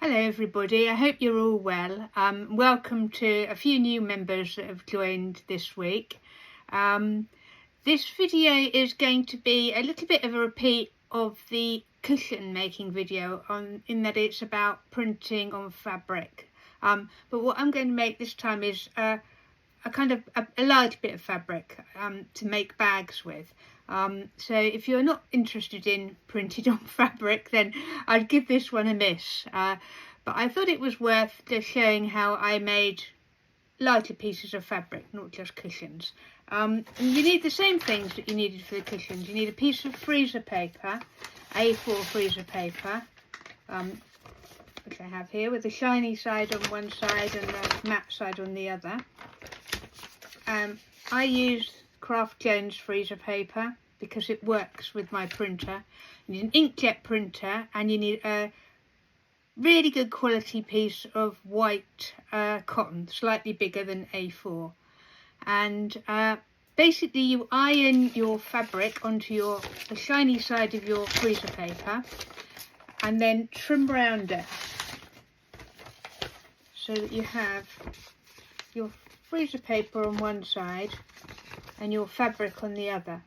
Hello everybody, I hope you're all well. Welcome to a few new members that have joined this week. This video is going to be a little bit of a repeat of the cushion making video in that it's about printing on fabric. But what I'm going to make this time is a large bit of fabric to make bags with. So if you're not interested in printed on fabric, then I'd give this one a miss. But I thought it was worth just showing how I made larger pieces of fabric, not just cushions. And you need the same things that you needed for the cushions. You need a piece of freezer paper, A4 freezer paper, which I have here, with the shiny side on one side and the matte side on the other. I use Craft Jones freezer paper because it works with my printer. You need an inkjet printer, and you need a really good quality piece of white cotton, slightly bigger than A4. And basically you iron your fabric onto the shiny side of your freezer paper and then trim around it so that you have your freezer paper on one side and your fabric on the other,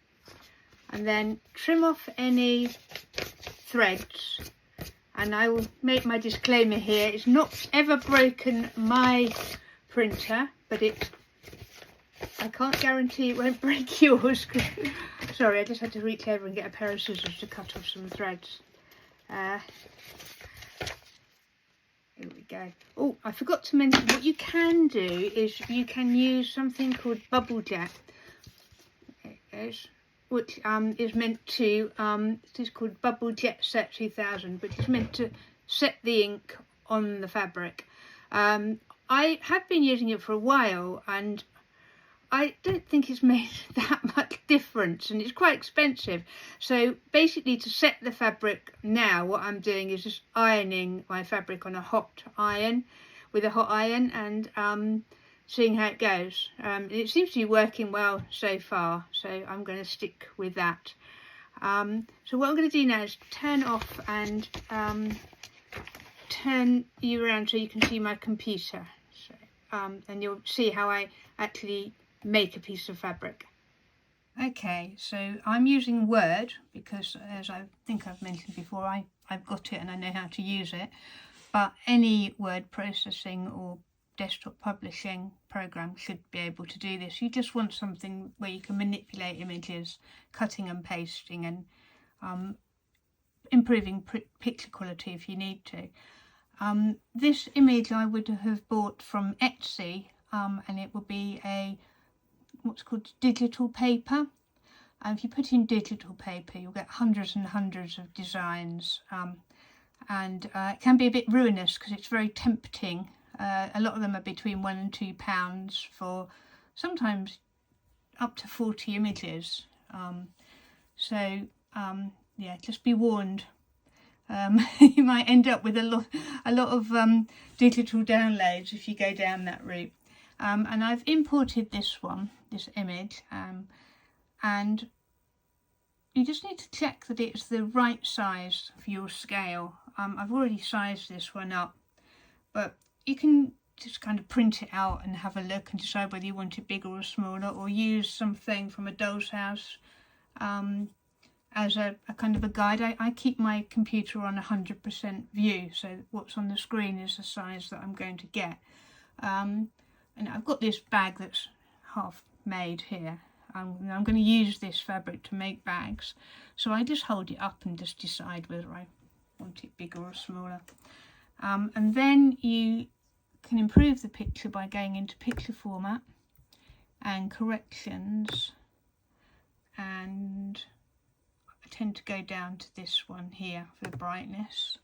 and then trim off any threads. And I will make my disclaimer here, it's not ever broken my printer, but I can't guarantee it won't break yours. Sorry, I just had to reach over and get a pair of scissors to cut off some threads. Here we go. Oh, I forgot to mention, what you can do is you can use something called Bubble Jet. There it goes. Which is meant to, it is called Bubble Jet Set 2000, which is meant to set the ink on the fabric. I have been using it for a while and I don't think it's made that much difference, and it's quite expensive. So basically, to set the fabric now, what I'm doing is just ironing my fabric on a hot iron, with a hot iron, and seeing how it goes. It seems to be working well so far, so I'm going to stick with that. So what I'm going to do now is turn off and turn you around so you can see my computer. So, and you'll see how I actually make a piece of fabric. Okay, so I'm using Word because, as I think I've mentioned before, I've got it and I know how to use it. But any word processing or desktop publishing program should be able to do this. You just want something where you can manipulate images, cutting and pasting, and improving picture quality if you need to. This image I would have bought from Etsy, and it would be what's called digital paper. And if you put in digital paper, you'll get hundreds and hundreds of designs, and it can be a bit ruinous because it's very tempting. A lot of them are between £1 and £2 for sometimes up to 40 images. Yeah, just be warned. You might end up with a lot of digital downloads if you go down that route. And I've imported this image, and you just need to check that it's the right size for your scale. I've already sized this one up, but you can just kind of print it out and have a look and decide whether you want it bigger or smaller, or use something from a doll's house as a kind of a guide. I keep my computer on 100% view, so what's on the screen is the size that I'm going to get. And I've got this bag that's half made here. I'm going to use this fabric to make bags, so I just hold it up and just decide whether I want it bigger or smaller. And then you can improve the picture by going into picture format and corrections, and I tend to go down to this one here for the brightness,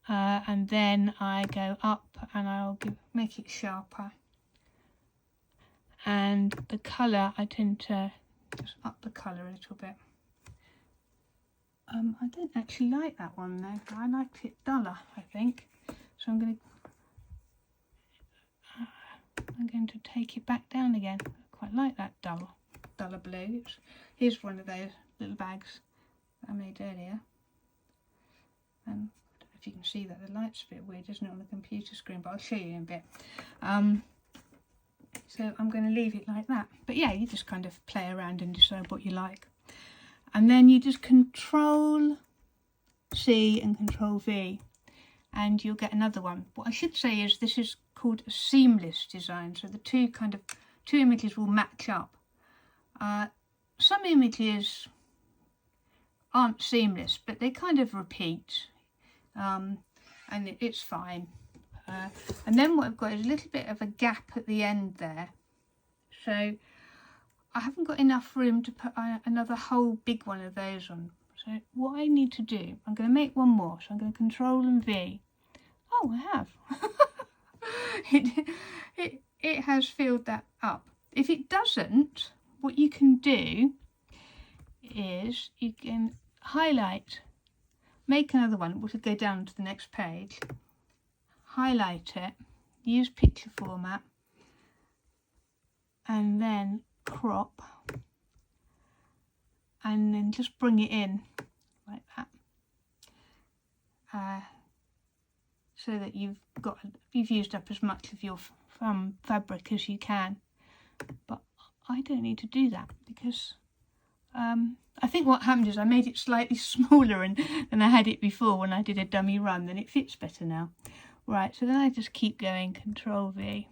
and then I go up and I'll make it sharper, and the colour I tend to just up the colour a little bit. I don't actually like that one though. I liked it duller, I think. So I'm going to take it back down again. I quite like that duller blue. Here's one of those little bags that I made earlier. if you can see that. The light's a bit weird, isn't it, on the computer screen, but I'll show you in a bit. So I'm going to leave it like that. But yeah, you just kind of play around and decide what you like. And then you just Control C and Control V, and you'll get another one. What I should say is this is called a seamless design, so the two images will match up. Some images aren't seamless, but they kind of repeat, and it's fine. And then what I've got is a little bit of a gap at the end there, so I haven't got enough room to put another whole big one of those on. So what I need to do, I'm going to make one more, so I'm going to Control and V. Oh, I have. it has filled that up. If it doesn't, what you can do is you can highlight, make another one, which will go down to the next page, highlight it, use picture format, and then crop, and then just bring it in like that, so that you've used up as much of your fabric as you can. But I don't need to do that because I think what happened is I made it slightly smaller than I had it before when I did a dummy run, and it fits better now. Right, so then I just keep going, Control V,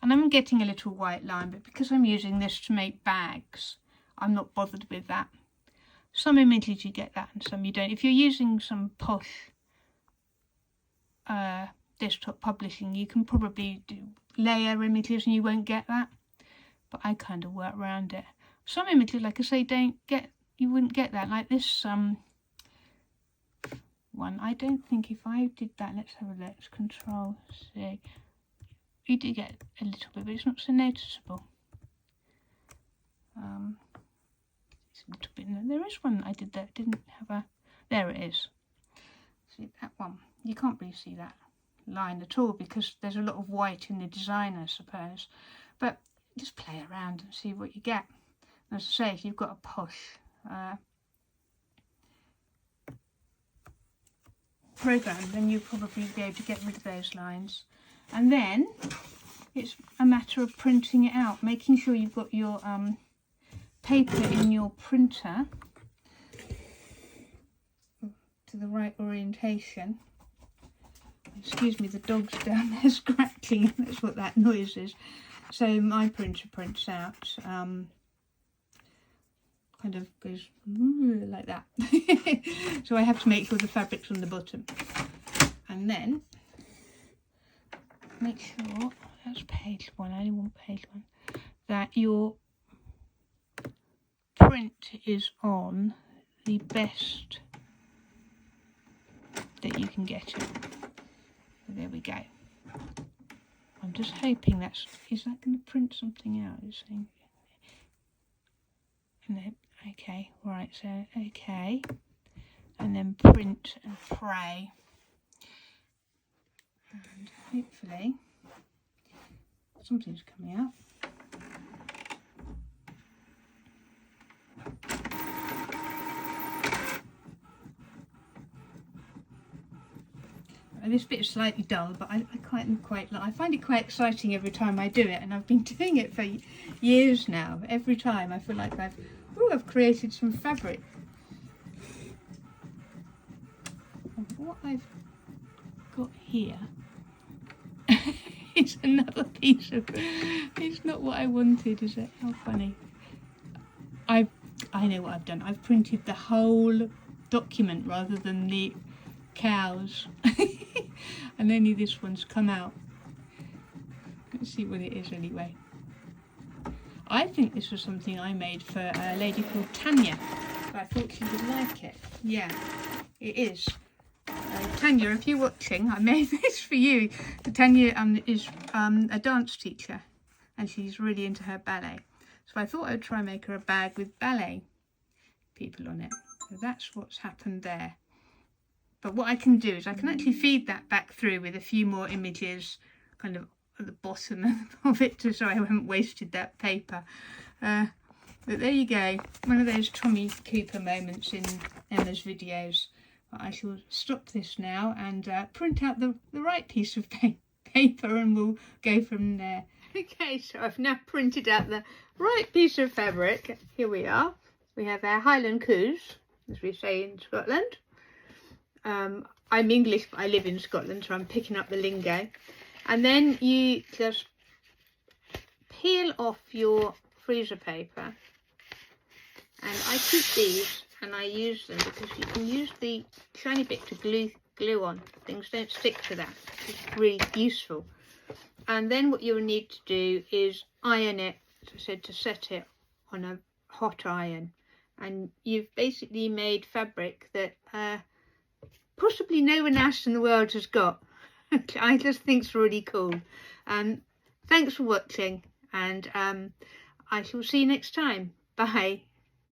and I'm getting a little white line, but because I'm using this to make bags, I'm not bothered with that. Some images you get that and some you don't. If you're using some posh desktop publishing, you can probably do layer images and you won't get that, but I kind of work around it. Some images, like I say, you wouldn't get that, like this one. I don't think if I did that, let's have a look, let's Control C, you do get a little bit, but it's not so noticeable. It's a little bit, there is one I did that didn't have a, there it is. See that one, you can't really see that line at all because there's a lot of white in the design, I suppose, but just play around and see what you get. As I say, if you've got a posh program, then you'll probably be able to get rid of those lines, and then it's a matter of printing it out, making sure you've got your paper in your printer to the right orientation. Excuse me, the dog's down there scratching, that's what that noise is. So my printer prints out, kind of goes like that. So I have to make sure the fabric's on the bottom, and then make sure, that's page one, I only want page one, that your print is on the best that you can get it. So there we go. I'm just hoping is that going to print something out? It's saying, and then, okay, right, so okay, and then print and pray, and hopefully something's coming out. This bit is slightly dull, but I find it quite exciting every time I do it, and I've been doing it for years now. Every time I feel like I've created some fabric. And what I've got here is another piece of, it's not what I wanted, is it? How funny. I know what I've done. I've printed the whole document rather than the cows. And only this one's come out. Let's see what it is anyway. I think this was something I made for a lady called Tanya, but I thought she would like it. Yeah, it is. Tanya, if you're watching, I made this for you. Tanya is a dance teacher, and she's really into her ballet. So I thought I'd try and make her a bag with ballet people on it. So that's what's happened there. But what I can do is I can actually feed that back through with a few more images kind of at the bottom of it, so I haven't wasted that paper. But there you go, one of those Tommy Cooper moments in Emma's videos. I shall stop this now and print out the right piece of paper, and we'll go from there. Okay, so I've now printed out the right piece of fabric. Here we are. We have our Highland Coos, as we say in Scotland. I'm English, but I live in Scotland, so I'm picking up the lingo. And then you just peel off your freezer paper. And I keep these and I use them because you can use the shiny bit to glue on. Things don't stick to that. It's really useful. And then what you'll need to do is iron it, as I said, to set it on a hot iron. And you've basically made fabric that possibly no one else in the world has got. I just think it's really cool. Thanks for watching, and I shall see you next time. Bye.